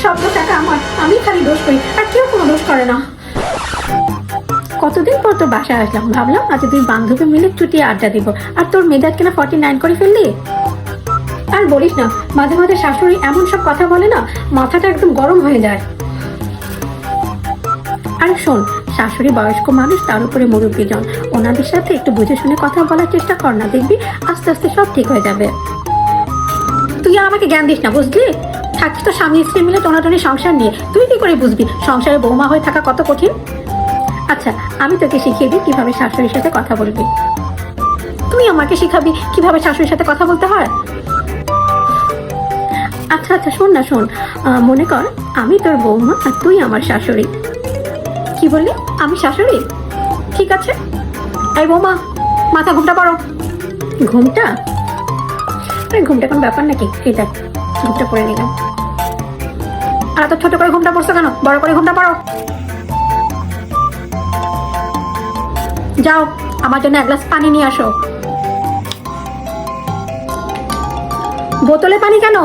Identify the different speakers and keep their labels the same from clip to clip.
Speaker 1: সব দোষ একা আমার, আমি খালি দোষ করি আর কেউ কোনো দোষ করে না। কতদিন পর তোর বাসায় আসলাম, ভাবলাম আজ তুই বান্ধবী মিলে চুটিয়ে আড্ডা দিব, আর তোর মেজাজ কিনা 49 করে ফেললি। আর বলিস না, মাঝে মাঝে শাশুড়ি এমন সব কথা বলে না, মাথাটা একদম গরম হয়ে যায়। আর শোন, শাশুড়ি বয়স্ক মানুষ, তার উপরে মুরব্বীজন, ওনাদের সাথে একটু বুঝে শুনে কথা বলার চেষ্টা কর না, দেখবি আস্তে আস্তে সব ঠিক হয়ে যাবে। তুই আর আমাকে জ্ঞান দিস না, বুঝলি? থাকিস তো স্বামী স্ত্রী মিলে টোনাটনি সংসার নিয়ে, তুই কি করে বুঝবি সংসারে বৌমা হয়ে থাকা কত কঠিন। আচ্ছা, আমি তোকে শিখিয়ে দিই কিভাবে শাশুড়ির সাথে কথা বলবি। তুই আমাকে শিখাবি কিভাবে শাশুড়ির সাথে কথা বলতে হয়? আচ্ছা আচ্ছা, শোন না শোন, মনে কর আমি তোর বৌমা আর তুই আমার শাশুড়ি। কি বললি? আমি শাশুড়ি? ঠিক আছে, এই বৌমা, মাথা ঘুমটা পড়ো। ঘুমটা? ঘুমটা কোন ব্যাপার নাকি? এই দেখ, ঘুমটা পড়ে নিলাম। আর এত ছোট করে ঘুমটা পড়ছো কেন? বড় করে ঘুমটা পড়ো। যাও, আমার জন্য এক গ্লাস পানি নিয়ে আসো। বোতলে পানি কেন?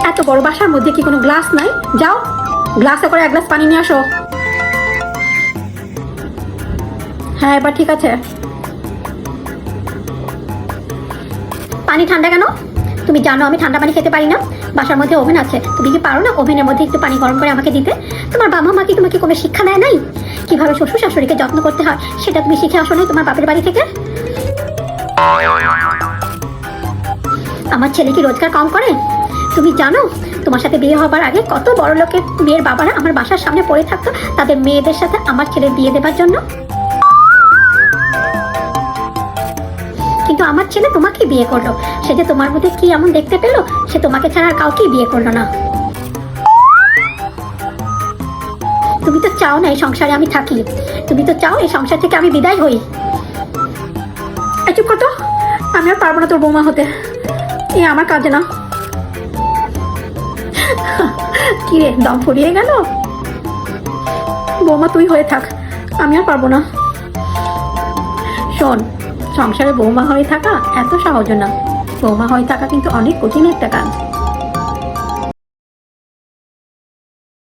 Speaker 1: এত বড় বাসার মধ্যে কি কোনো গ্লাস নাই? যাও, গ্লাসে করে এক গ্লাস পানি নিয়ে আসো। হ্যাঁ, এবার ঠিক আছে। পানি ঠান্ডা কেন? তুমি জানো আমি ঠান্ডা পানি খেতে পারি না। বাসার মধ্যে ওভেন আছে, তুমি কি পারো না ওভেনের মধ্যে একটু পানি গরম করে আমাকে দিতে? তোমার বাবা মা কি তোমাকে কোনো শিক্ষা দেয় নাই? কিভাবে শ্বশুর শাশুড়িকে যত্ন করতে হয় সেটা তুমি শিখে আসো না তোমার বাপের বাড়ি থেকে? আমার ছেলে কি রোজগার কম করে? তুমি জানো তোমার সাথে বিয়ে হবার আগে কত বড় লোকের মেয়ের বাবারা আমার বাসার সামনে পড়ে থাকতো তাদের মেয়েদের সাথে আমার ছেলে বিয়ে দেবার জন্য? কিন্তু আমার ছেলে তোমাকে বিয়ে করলো, সে যে তোমার মধ্যে কি এমন দেখতে পেলো, সে তোমাকে ছাড়া আর কাউকেই বিয়ে করলো না। তুমি তো চাও না এই সংসারে আমি থাকি, তুমি তো চাও এই সংসার থেকে আমি বিদায় হই। চুপ কর তো, আমি আর পারবো না তোর বৌমা হতে, এ আমার কাজে না। কি রে, দম ফুরিয়ে গেল? বৌমা তুই হয়ে থাক, আমি আর পারবো না। শোন, সংসারে বৌমা হয়ে থাকা এত সহজ না, বৌমা হয়ে থাকা কিন্তু অনেক কঠিন একটা কাজ।